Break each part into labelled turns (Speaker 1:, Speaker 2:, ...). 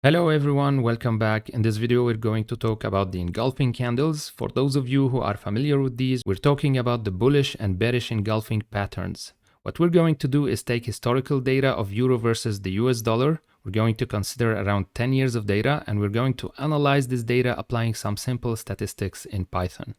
Speaker 1: Hello everyone, welcome back. In this video, we're going to talk about the engulfing candles. For those of you who are familiar with these, we're talking about the bullish and bearish engulfing patterns. What we're going to do is take historical data of euro versus the US dollar. We're going to consider around 10 years of data, and we're going to analyze this data applying some simple statistics in Python.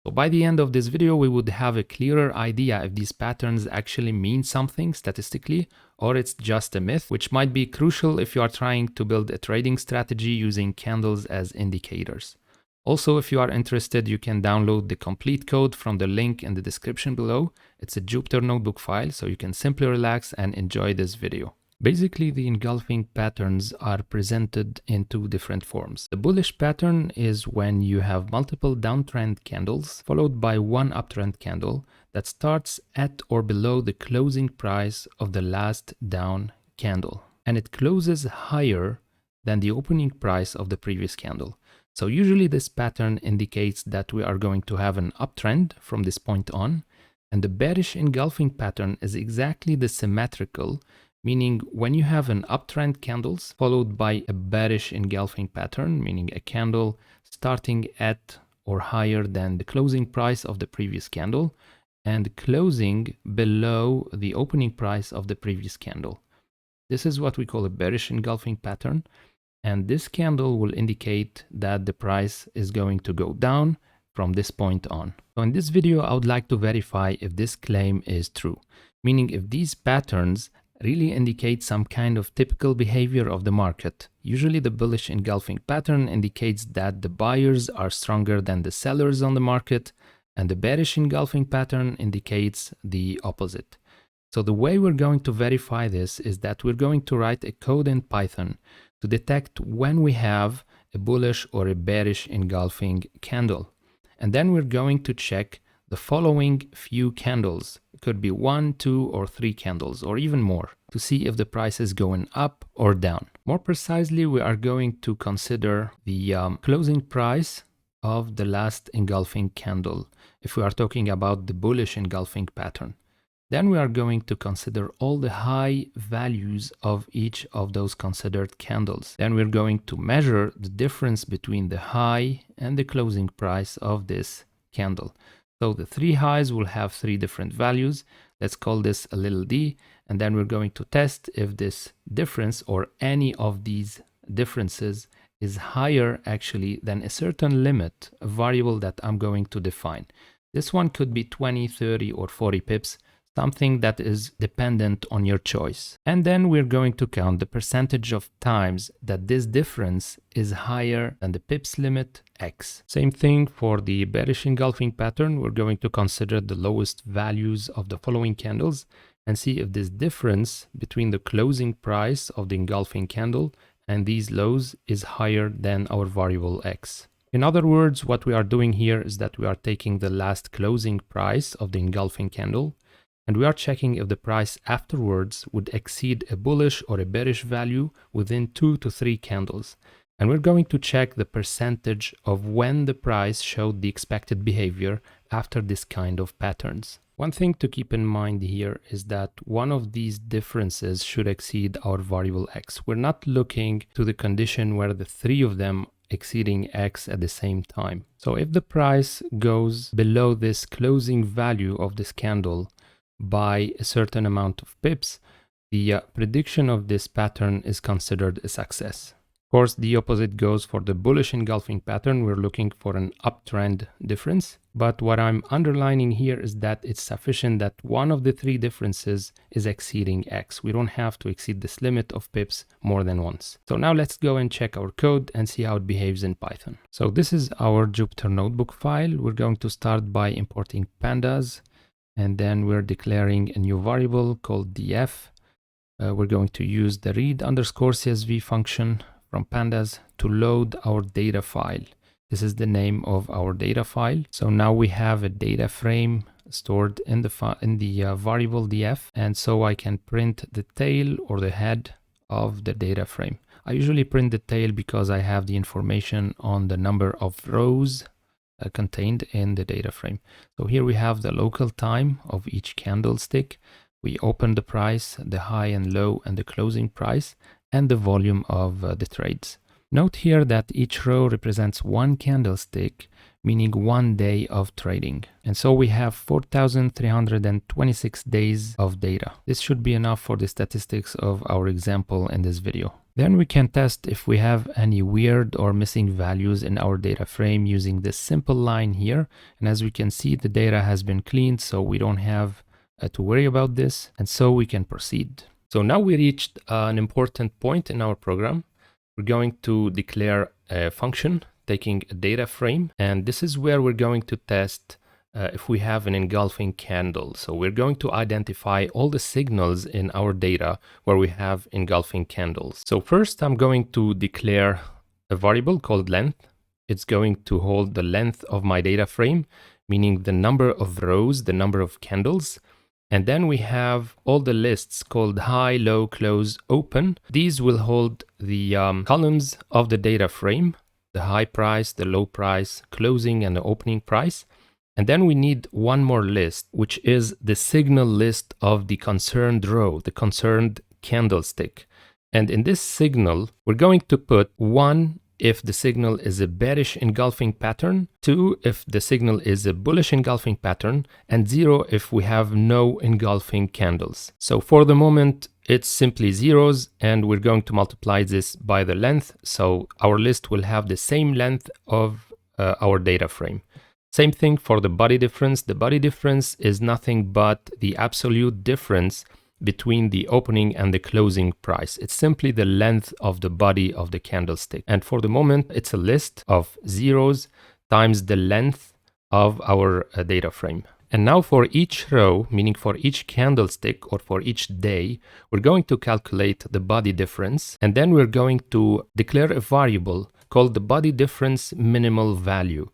Speaker 1: So by the end of this video, we would have a clearer idea if these patterns actually mean something statistically, or it's just a myth, which might be crucial if you are trying to build a trading strategy using candles as indicators. Also, if you are interested, you can download the complete code from the link in the description below. It's a Jupyter notebook file, so you can simply relax and enjoy this video. Basically, the engulfing patterns are presented in two different forms. The bullish pattern is when you have multiple downtrend candles followed by one uptrend candle that starts at or below the closing price of the last down candle, and it closes higher than the opening price of the previous candle. So usually this pattern indicates that we are going to have an uptrend from this point on, and the bearish engulfing pattern is exactly the symmetrical, meaning when you have an uptrend candles followed by a bearish engulfing pattern, meaning a candle starting at or higher than the closing price of the previous candle and closing below the opening price of the previous candle. This is what we call a bearish engulfing pattern, and this candle will indicate that the price is going to go down from this point on. So in this video, I would like to verify if this claim is true, meaning if these patterns really indicate some kind of typical behavior of the market. Usually the bullish engulfing pattern indicates that the buyers are stronger than the sellers on the market, and the bearish engulfing pattern indicates the opposite. So the way we're going to verify this is that we're going to write a code in Python to detect when we have a bullish or a bearish engulfing candle. And then we're going to check the following few candles. It could be 1, 2, or 3 candles, or even more, to see if the price is going up or down. More precisely, we are going to consider the closing price of the last engulfing candle, if we are talking about the bullish engulfing pattern. Then we are going to consider all the high values of each of those considered candles. Then we're going to measure the difference between the high and the closing price of this candle. So the 3 highs will have 3 different values. Let's call this a little d, and then we're going to test if this difference or any of these differences is higher actually than a certain limit, a variable that I'm going to define. This one could be 20, 30, or 40 pips, something that is dependent on your choice. And then we're going to count the percentage of times that this difference is higher than the pips limit x. Same thing for the bearish engulfing pattern. We're going to consider the lowest values of the following candles and see if this difference between the closing price of the engulfing candle and these lows is higher than our variable x. In other words, what we are doing here is that we are taking the last closing price of the engulfing candle, and we are checking if the price afterwards would exceed a bullish or a bearish value within 2 to 3 candles. And we're going to check the percentage of when the price showed the expected behavior after this kind of patterns. One thing to keep in mind here is that one of these differences should exceed our variable x. We're not looking to the condition where the 3 of them exceeding x at the same time. So if the price goes below this closing value of this candle by a certain amount of pips, the prediction of this pattern is considered a success. Of course, the opposite goes for the bullish engulfing pattern. We're looking for an uptrend difference, but what I'm underlining here is that it's sufficient that one of the 3 differences is exceeding x. We don't have to exceed this limit of pips more than once. So now let's go and check our code and see how it behaves in Python. So this is our Jupyter notebook file. We're going to start by importing pandas, and then we're declaring a new variable called df. We're going to use the read_csv function from pandas to load our data file. This is the name of our data file. So now we have a data frame stored in the variable df, and so I can print the tail or the head of the data frame. I usually print the tail because I have the information on the number of rows contained in the data frame. So here we have the local time of each candlestick. We open the price, the high and low, and the closing price, and the volume of the trades. Note here that each row represents one candlestick, meaning 1 day of trading. And so we have 4,326 days of data. This should be enough for the statistics of our example in this video. Then we can test if we have any weird or missing values in our data frame using this simple line here. And as we can see, the data has been cleaned, so we don't have to worry about this. And so we can proceed. So now we reached an important point in our program. We're going to declare a function taking a data frame, and this is where we're going to test if we have an engulfing candle. So we're going to identify all the signals in our data where we have engulfing candles. So first I'm going to declare a variable called length. It's going to hold the length of my data frame, meaning the number of rows, the number of candles. And then we have all the lists called high, low, close, open. These will hold the columns of the data frame, the high price, the low price, closing, and the opening price. And then we need one more list, which is the signal list of the concerned row, the concerned candlestick. And in this signal, we're going to put 1 if the signal is a bearish engulfing pattern, 2 if the signal is a bullish engulfing pattern, and 0 if we have no engulfing candles. So for the moment, it's simply zeros, and we're going to multiply this by the length. So our list will have the same length of our data frame. Same thing for the body difference. The body difference is nothing but the absolute difference between the opening and the closing price. It's simply the length of the body of the candlestick. And for the moment, it's a list of zeros times the length of our data frame. And now for each row, meaning for each candlestick or for each day, we're going to calculate the body difference. And then we're going to declare a variable called the body difference minimal value.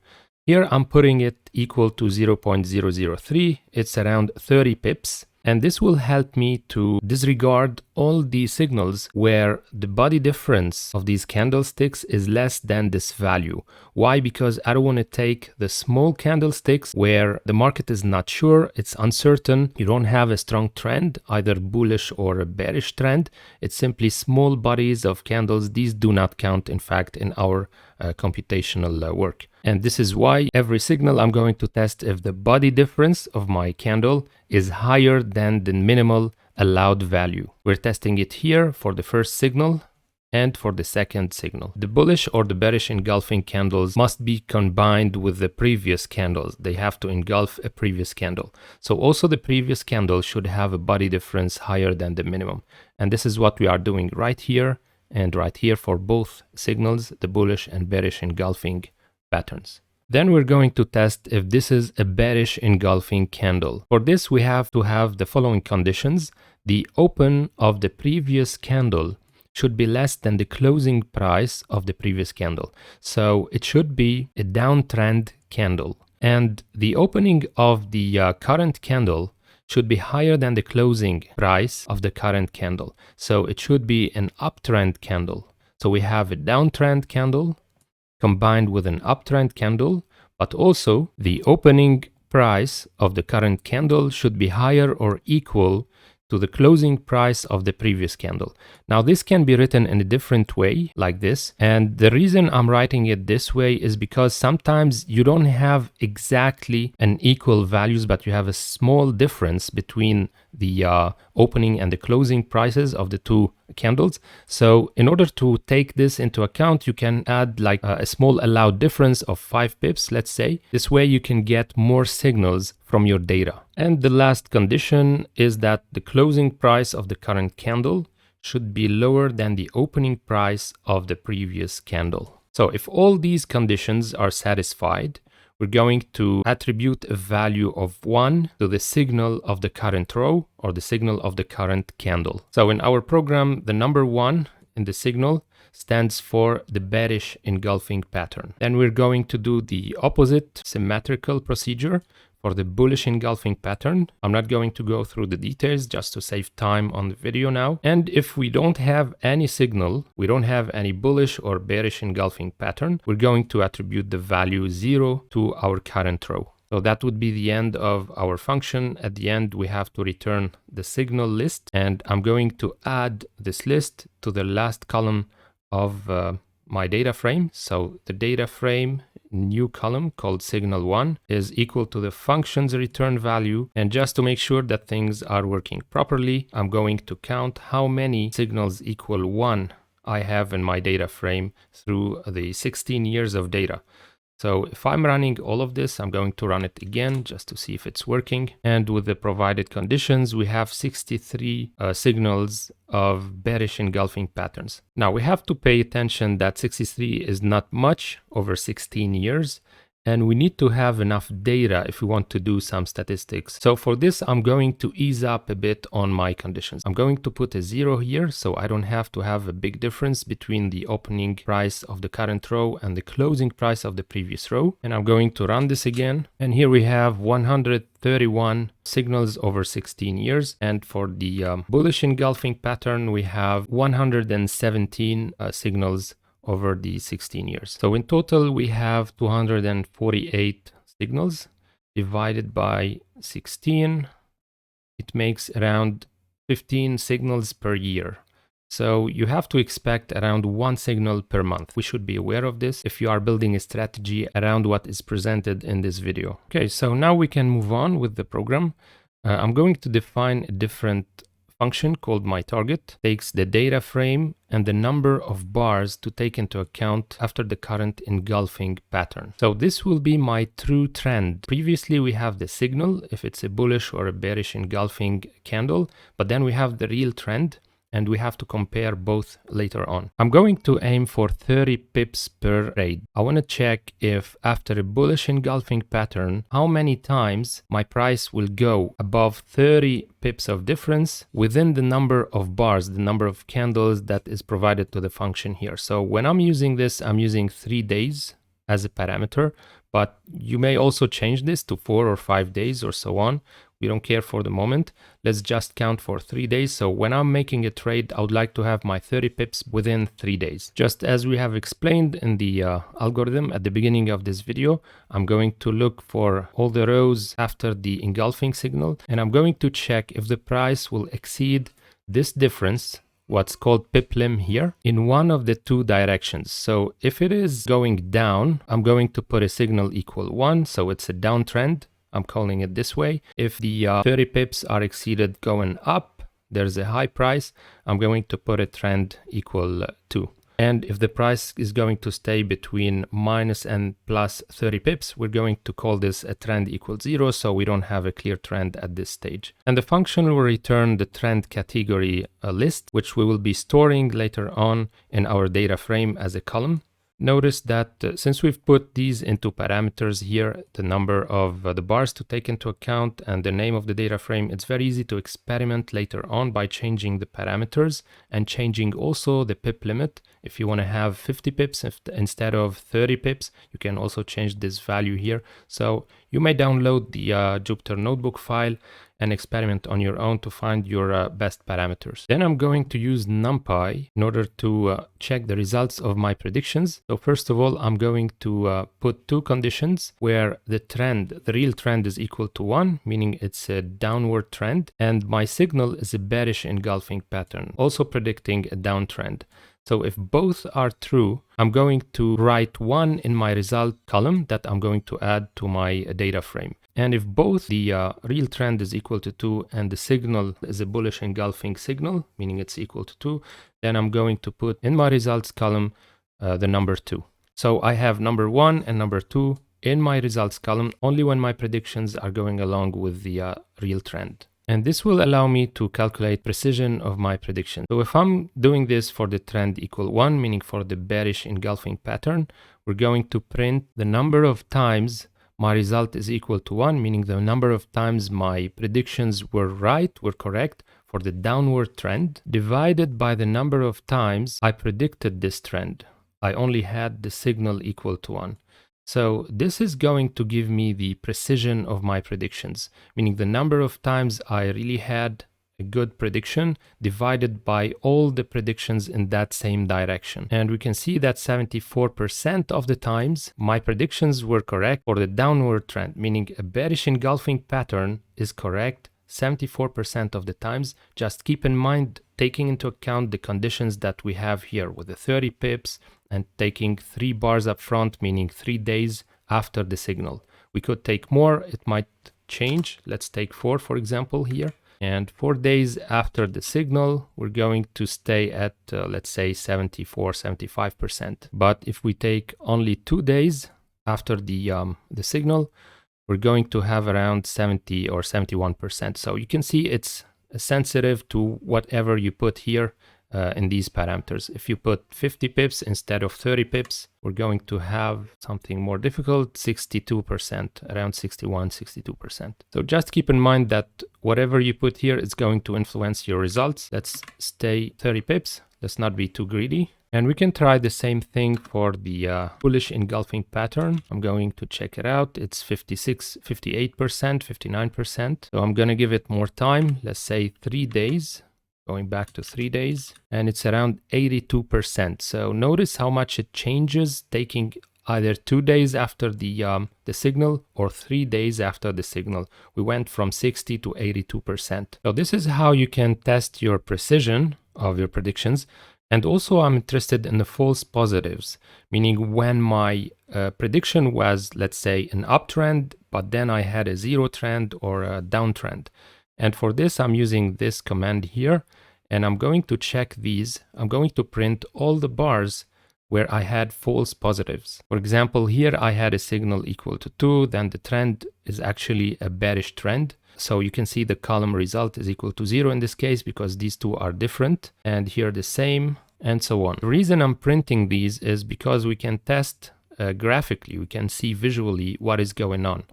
Speaker 1: Here I'm putting it equal to 0.003. It's around 30 pips. And this will help me to disregard all the signals where the body difference of these candlesticks is less than this value. Why? Because I don't want to take the small candlesticks where the market is not sure, it's uncertain, you don't have a strong trend, either bullish or a bearish trend. It's simply small bodies of candles. These do not count, in fact, in our computational work. And this is why every signal I'm going to test if the body difference of my candle is higher than the minimal allowed value. We're testing it here for the first signal and for the second signal. The bullish or the bearish engulfing candles must be combined with the previous candles. They have to engulf a previous candle. So also the previous candle should have a body difference higher than the minimum. And this is what we are doing right here and right here for both signals, the bullish and bearish engulfing patterns. Then we're going to test if this is a bearish engulfing candle. For this, we have to have the following conditions. The open of the previous candle should be less than the closing price of the previous candle. So it should be a downtrend candle. And the opening of the current candle should be higher than the closing price of the current candle. So it should be an uptrend candle. So we have a downtrend candle combined with an uptrend candle, but also the opening price of the current candle should be higher or equal to the closing price of the previous candle. Now this can be written in a different way like this, and the reason I'm writing it this way is because sometimes you don't have exactly an equal values, but you have a small difference between the opening and the closing prices of the two candles. So in order to take this into account, you can add like a small allowed difference of 5 pips, let's say. This way you can get more signals from your data. And the last condition is that the closing price of the current candle should be lower than the opening price of the previous candle. So if all these conditions are satisfied, we're going to attribute a value of 1 to the signal of the current row or the signal of the current candle. So in our program, the number 1 in the signal stands for the bearish engulfing pattern. Then we're going to do the opposite symmetrical procedure for the bullish engulfing pattern. I'm not going to go through the details just to save time on the video now. And if we don't have any signal, we don't have any bullish or bearish engulfing pattern, we're going to attribute the value 0 to our current row. So that would be the end of our function. At the end, we have to return the signal list, and I'm going to add this list to the last column of my data frame. So the data frame new column called signal1 is equal to the function's return value. And just to make sure that things are working properly, I'm going to count how many signals equal 1 I have in my data frame through the 16 years of data. So if I'm running all of this, I'm going to run it again just to see if it's working. And with the provided conditions, we have 63 signals of bearish engulfing patterns. Now we have to pay attention that 63 is not much over 16 years. And we need to have enough data if we want to do some statistics. So for this, I'm going to ease up a bit on my conditions. I'm going to put a 0 here, so I don't have to have a big difference between the opening price of the current row and the closing price of the previous row. And I'm going to run this again. And here we have 131 signals over 16 years. And for the bullish engulfing pattern, we have 117 signals over the 16 years. So in total, we have 248 signals divided by 16. It makes around 15 signals per year. So you have to expect around 1 signal per month. We should be aware of this if you are building a strategy around what is presented in this video. Okay, so now we can move on with the program. I'm going to define a different function called myTarget. Takes the data frame and the number of bars to take into account after the current engulfing pattern. So this will be my true trend. Previously we have the signal if it's a bullish or a bearish engulfing candle, but then we have the real trend, and we have to compare both later on. I'm going to aim for 30 pips per trade. I want to check if after a bullish engulfing pattern, how many times my price will go above 30 pips of difference within the number of bars, the number of candles that is provided to the function here. So when I'm using this, I'm using 3 days as a parameter, but you may also change this to 4 or 5 days or so on. We don't care for the moment. Let's just count for 3 days. So when I'm making a trade, I would like to have my 30 pips within 3 days. Just as we have explained in the algorithm at the beginning of this video, I'm going to look for all the rows after the engulfing signal, and I'm going to check if the price will exceed this difference, what's called pip lim here, in one of the 2 directions. So if it is going down, I'm going to put a signal equal 1, so it's a downtrend. I'm calling it this way. If the 30 pips are exceeded going up, there's a high price, I'm going to put a trend equal 2. And if the price is going to stay between minus and plus 30 pips, we're going to call this a trend equal 0, so we don't have a clear trend at this stage. And the function will return the trend category list, which we will be storing later on in our data frame as a column. Notice that since we've put these into parameters here, the number of the bars to take into account and the name of the data frame, it's very easy to experiment later on by changing the parameters and changing also the pip limit. If you want to have 50 pips instead of 30 pips, you can also change this value here. So you may download the Jupyter Notebook file and experiment on your own to find your best parameters. Then I'm going to use NumPy in order to check the results of my predictions. So first of all, I'm going to put 2 conditions where the real trend is equal to 1, meaning it's a downward trend, and my signal is a bearish engulfing pattern, also predicting a downtrend. So if both are true, I'm going to write 1 in my result column that I'm going to add to my data frame. And if both the real trend is equal to 2 and the signal is a bullish engulfing signal, meaning it's equal to 2, then I'm going to put in my results column the number 2. So I have number 1 and number 2 in my results column only when my predictions are going along with the real trend. And this will allow me to calculate precision of my prediction. So if I'm doing this for the trend equal 1, meaning for the bearish engulfing pattern, we're going to print the number of times my result is equal to 1, meaning the number of times my predictions were correct for the downward trend, divided by the number of times I predicted this trend. I only had the signal equal to 1. So this is going to give me the precision of my predictions, meaning the number of times I really had a good prediction divided by all the predictions in that same direction. And we can see that 74% of the times my predictions were correct for the downward trend, meaning a bearish engulfing pattern is correct 74% of the times. Just keep in mind, taking into account the conditions that we have here with the 30 pips and taking 3 bars up front, meaning 3 days after the signal. We could take more, it might change. Let's take 4, for example, here. And 4 days after the signal, we're going to stay at, let's say, 74, 75%. But if we take only 2 days after the signal, we're going to have around 70 or 71%. So you can see it's sensitive to whatever you put here in these parameters. If you put 50 pips instead of 30 pips, we're going to have something more difficult, 62%, around 61, 62%. So just keep in mind that whatever you put here is going to influence your results. Let's stay 30 pips. Let's not be too greedy. And we can try the same thing for the bullish engulfing pattern. I'm going to check it out. It's 56, 58%, 59%. So I'm going to give it more time. Let's say 3 days. Going back to 3 days, and it's around 82%. So notice how much it changes taking either 2 days after the signal or 3 days after the signal. We went from 60 to 82%. So this is how you can test your precision of your predictions. And also I'm interested in the false positives, meaning when my prediction was, let's say, an uptrend, but then I had a zero trend or a downtrend. And for this, I'm using this command here, and I'm going to check these. I'm going to print all the bars where I had false positives. For example, here I had a signal equal to 2, then the trend is actually a bearish trend. So you can see the column result is equal to 0 in this case because these two are different, and here the same, and so on. The reason I'm printing these is because we can test graphically, we can see visually what is going on.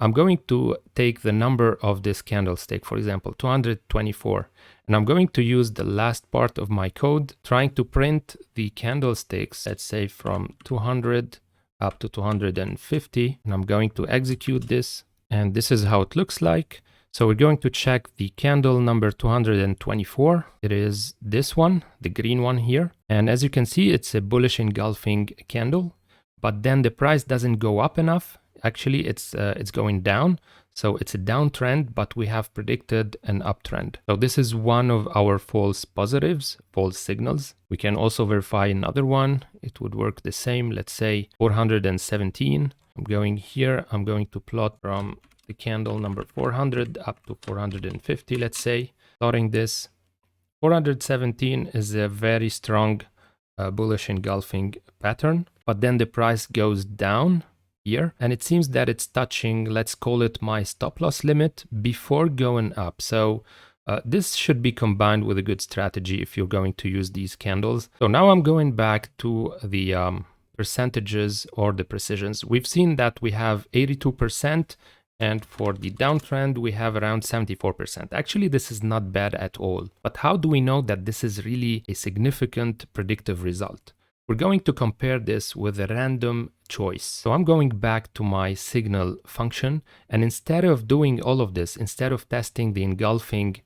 Speaker 1: I'm going to take the number of this candlestick, for example, 224, and I'm going to use the last part of my code trying to print the candlesticks, let's say from 200 up to 250, and I'm going to execute this, and this is how it looks like. So we're going to check the candle number 224. It is this one, the green one here, and as you can see, it's a bullish engulfing candle, but then the price doesn't go up enough. Actually, it's going down, so it's a downtrend, but we have predicted an uptrend. So this is one of our false positives, false signals. We can also verify another one. It would work the same. Let's say 417. I'm going here. I'm going to plot from the candle number 400 up to 450, let's say. Plotting this, 417 is a very strong bullish engulfing pattern, but then the price goes down here, and it seems that it's touching, let's call it my stop loss limit before going up. So this should be combined with a good strategy if you're going to use these candles. So now I'm going back to the percentages or the precisions. We've seen that we have 82%, and for the downtrend we have around 74%. Actually, this is not bad at all. But how do we know that this is really a significant predictive result? We're going to compare this with a random choice. So I'm going back to my signal function, and instead of doing all of this, instead of testing the engulfing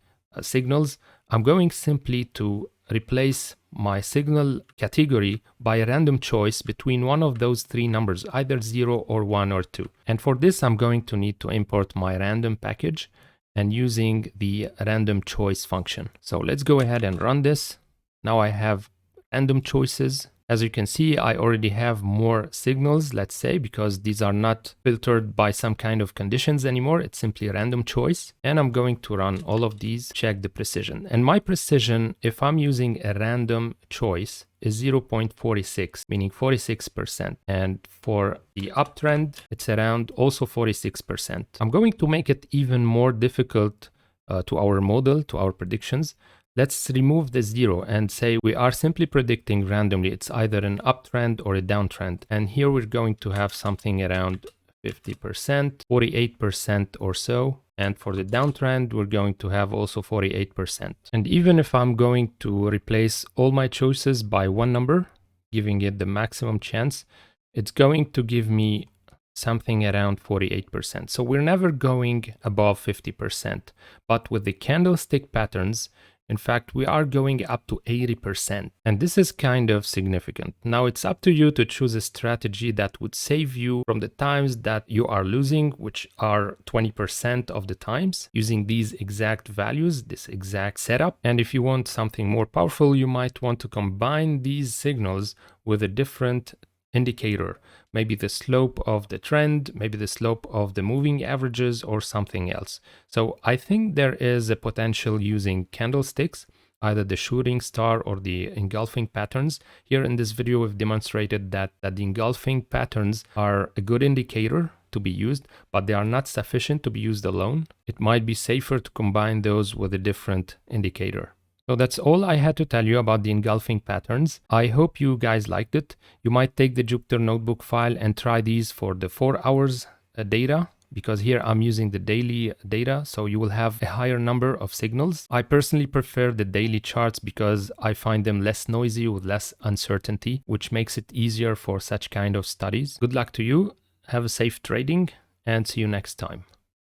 Speaker 1: signals, I'm going simply to replace my signal category by a random choice between one of those three numbers, either 0 or 1 or 2. And for this, I'm going to need to import my random package and using the random choice function. So let's go ahead and run this. Now I have random choices. As you can see, I already have more signals, let's say, because these are not filtered by some kind of conditions anymore. It's simply a random choice. And I'm going to run all of these, check the precision. And my precision, if I'm using a random choice, is 0.46, meaning 46%. And for the uptrend, it's around also 46%. I'm going to make it even more difficult to our model, to our predictions. Let's remove the 0 and say we are simply predicting randomly. It's either an uptrend or a downtrend. And here we're going to have something around 50%, 48% or so. And for the downtrend, we're going to have also 48%. And even if I'm going to replace all my choices by one number, giving it the maximum chance, it's going to give me something around 48%. So we're never going above 50%. But with the candlestick patterns, in fact, we are going up to 80%. And this is kind of significant. Now it's up to you to choose a strategy that would save you from the times that you are losing, which are 20% of the times, using these exact values, this exact setup. And if you want something more powerful, you might want to combine these signals with a different indicator, maybe the slope of the trend, maybe the slope of the moving averages, or something else. So I think there is a potential using candlesticks, either the shooting star or the engulfing patterns. Here in this video, we've demonstrated that the engulfing patterns are a good indicator to be used, but they are not sufficient to be used alone. It might be safer to combine those with a different indicator. So that's all I had to tell you about the engulfing patterns. I hope you guys liked it. You might take the Jupyter notebook file and try these for the 4 hours data, because here I'm using the daily data, so you will have a higher number of signals. I personally prefer the daily charts because I find them less noisy with less uncertainty, which makes it easier for such kind of studies. Good luck to you, have a safe trading, and see you next time.